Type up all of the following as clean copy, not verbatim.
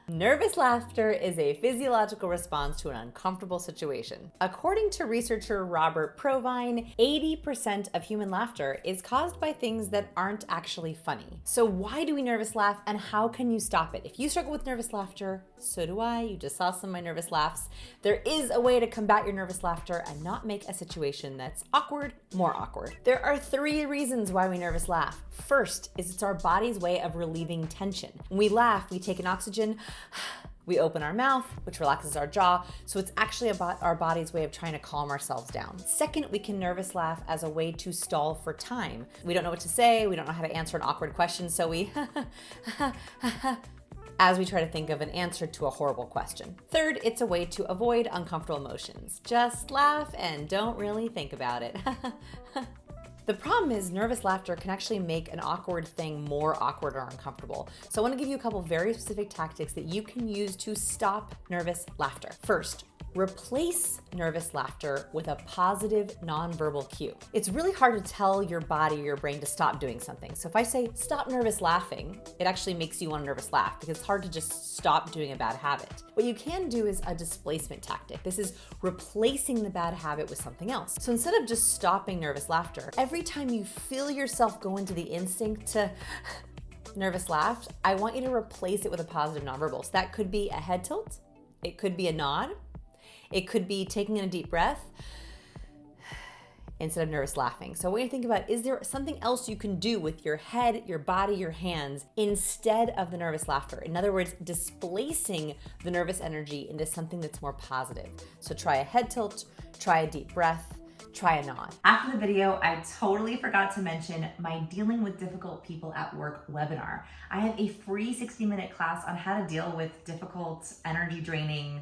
Nervous laughter is a physiological response to an uncomfortable situation. According to researcher Robert Provine, 80% of human laughter is caused by things that aren't actually funny. So why do we nervous laugh, and how can you stop it? If you struggle with nervous laughter, so do I. You just saw some of my nervous laughs. There is a way to combat your nervous laughter and not make a situation that's awkward more awkward. There are 3 reasons why we nervous laugh. First is it's our body's way of relieving tension. When we laugh, we take in oxygen, we open our mouth, which relaxes our jaw, so it's actually about our body's way of trying to calm ourselves down. Second, we can nervous laugh as a way to stall for time. We don't know what to say, we don't know how to answer an awkward question, so we as we try to think of an answer to a horrible question. Third, it's a way to avoid uncomfortable emotions. Just laugh and don't really think about it. The problem is nervous laughter can actually make an awkward thing more awkward or uncomfortable. So I want to give you a couple very specific tactics that you can use to stop nervous laughter. First, replace nervous laughter with a positive nonverbal cue. It's really hard to tell your body or your brain to stop doing something. So if I say stop nervous laughing, it actually makes you want to nervous laugh because it's hard to just stop doing a bad habit. What you can do is a displacement tactic. This is replacing the bad habit with something else. So instead of just stopping nervous laughter, every time you feel yourself go into the instinct to nervous laugh, I want you to replace it with a positive nonverbal. So that could be a head tilt, it could be a nod, it could be taking in a deep breath instead of nervous laughing. So what you think about, is there something else you can do with your head, your body, your hands instead of the nervous laughter? In other words, displacing the nervous energy into something that's more positive. So try a head tilt, try a deep breath, try a nod. After the video, I totally forgot to mention my Dealing with Difficult People at Work webinar. I have a free 60-minute class on how to deal with difficult, energy draining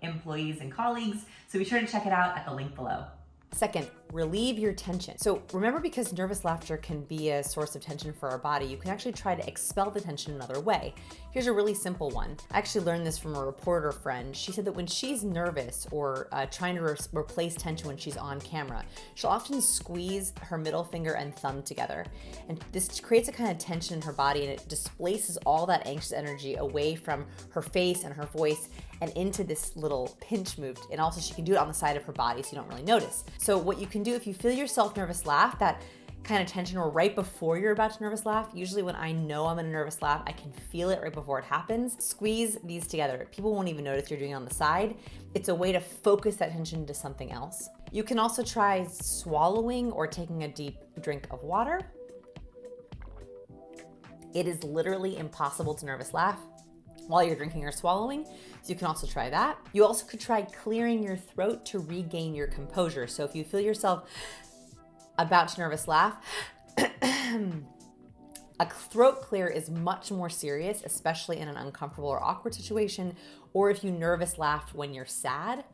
employees and colleagues. So be sure to check it out at the link below. Second, relieve your tension. So remember, because nervous laughter can be a source of tension for our body, you can actually try to expel the tension another way. Here's a really simple one. I actually learned this from a reporter friend. She said that when she's nervous or trying to replace tension when she's on camera, she'll often squeeze her middle finger and thumb together. And this creates a kind of tension in her body, and it displaces all that anxious energy away from her face and her voice and into this little pinch move. And also she can do it on the side of her body so you don't really notice. So what you can do if you feel yourself nervous laugh, that kind of tension, or right before you're about to nervous laugh, usually when I know I'm in a nervous laugh, I can feel it right before it happens. Squeeze these together. People won't even notice you're doing it on the side. It's a way to focus that tension into something else. You can also try swallowing or taking a deep drink of water. It is literally impossible to nervous laugh while you're drinking or swallowing, so you can also try that. You also could try clearing your throat to regain your composure. So if you feel yourself about to nervous laugh, a throat clear is much more serious, especially in an uncomfortable or awkward situation, or if you nervous laugh when you're sad.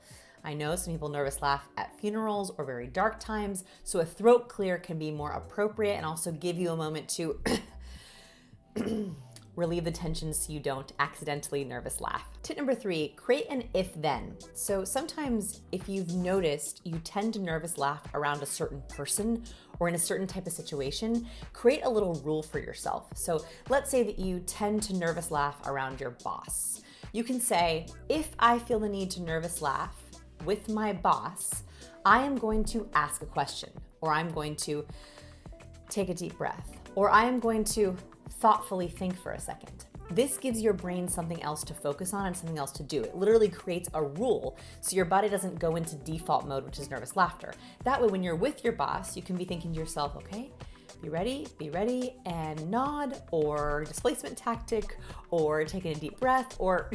I know some people nervous laugh at funerals or very dark times, so a throat clear can be more appropriate and also give you a moment to relieve the tension so you don't accidentally nervous laugh. Tip number 3, create an if-then. So sometimes if you've noticed you tend to nervous laugh around a certain person or in a certain type of situation, create a little rule for yourself. So let's say that you tend to nervous laugh around your boss. You can say, if I feel the need to nervous laugh with my boss, I am going to ask a question, or I'm going to take a deep breath, or I am going to thoughtfully think for a second. This gives your brain something else to focus on and something else to do. It literally creates a rule so your body doesn't go into default mode, which is nervous laughter. That way, when you're with your boss, you can be thinking to yourself, okay, be ready, and nod, or displacement tactic, or taking a deep breath, or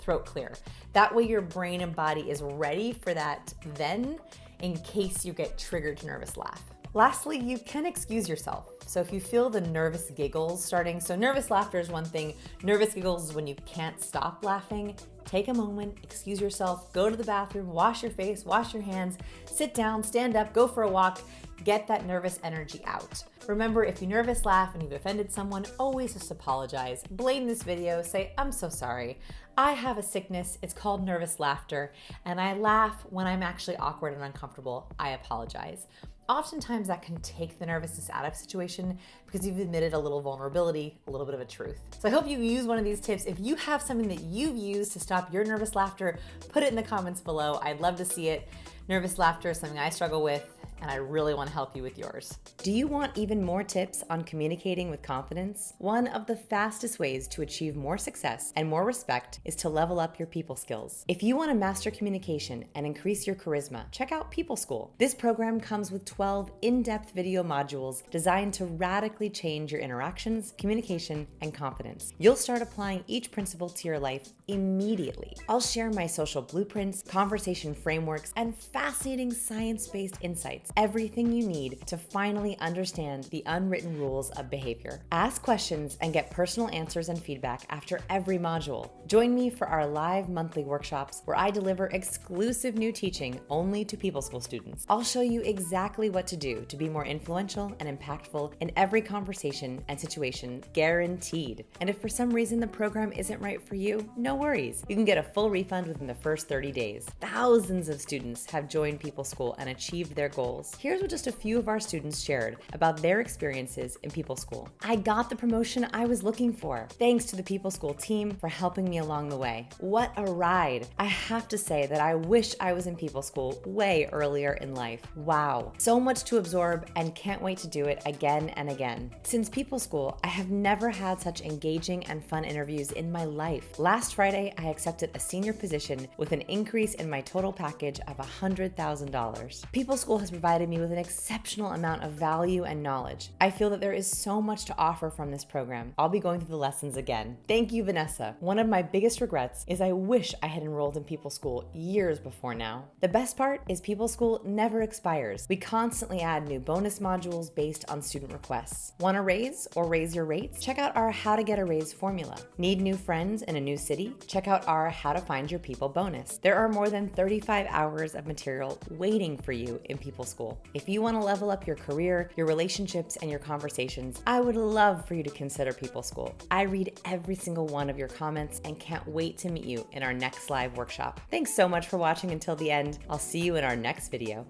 throat clear. That way your brain and body is ready for that then, in case you get triggered to nervous laugh. Lastly, you can excuse yourself. So if you feel the nervous giggles starting, so nervous laughter is one thing, nervous giggles is when you can't stop laughing. Take a moment, excuse yourself, go to the bathroom, wash your face, wash your hands, sit down, stand up, go for a walk, get that nervous energy out. Remember, if you nervous laugh and you've offended someone, always just apologize. Blame this video, say, I'm so sorry. I have a sickness, it's called nervous laughter, and I laugh when I'm actually awkward and uncomfortable. I apologize. Oftentimes that can take the nervousness out of a situation because you've admitted a little vulnerability, a little bit of a truth. So I hope you use one of these tips. If you have something that you've used to stop your nervous laughter, put it in the comments below. I'd love to see it. Nervous laughter is something I struggle with, and I really want to help you with yours. Do you want even more tips on communicating with confidence? One of the fastest ways to achieve more success and more respect is to level up your people skills. If you want to master communication and increase your charisma, check out People School. This program comes with 12 in-depth video modules designed to radically change your interactions, communication, and confidence. You'll start applying each principle to your life immediately. I'll share my social blueprints, conversation frameworks, and fascinating science-based insights. Everything you need to finally understand the unwritten rules of behavior. Ask questions and get personal answers and feedback after every module. Join me for our live monthly workshops where I deliver exclusive new teaching only to People School students. I'll show you exactly what to do to be more influential and impactful in every conversation and situation, guaranteed. And if for some reason the program isn't right for you, no worries. You can get a full refund within the first 30 days. Thousands of students have joined People School and achieved their goals. Here's what just a few of our students shared about their experiences in People School. I got the promotion I was looking for. Thanks to the People School team for helping me along the way. What a ride. I have to say that I wish I was in People School way earlier in life. Wow. So much to absorb and can't wait to do it again and again. Since People School, I have never had such engaging and fun interviews in my life. Last Friday, I accepted a senior position with an increase in my total package of $100,000. People School has provided me with an exceptional amount of value and knowledge. I feel that there is so much to offer from this program. I'll be going through the lessons again. Thank you, Vanessa. One of my biggest regrets is I wish I had enrolled in People School years before now. The best part is People School never expires. We constantly add new bonus modules based on student requests. Want a raise or raise your rates? Check out our How to Get a Raise formula. Need new friends in a new city? Check out our How to Find Your People bonus. There are more than 35 hours of material waiting for you in People School. If you want to level up your career, your relationships, and your conversations, I would love for you to consider People School. I read every single one of your comments and can't wait to meet you in our next live workshop. Thanks so much for watching until the end. I'll see you in our next video.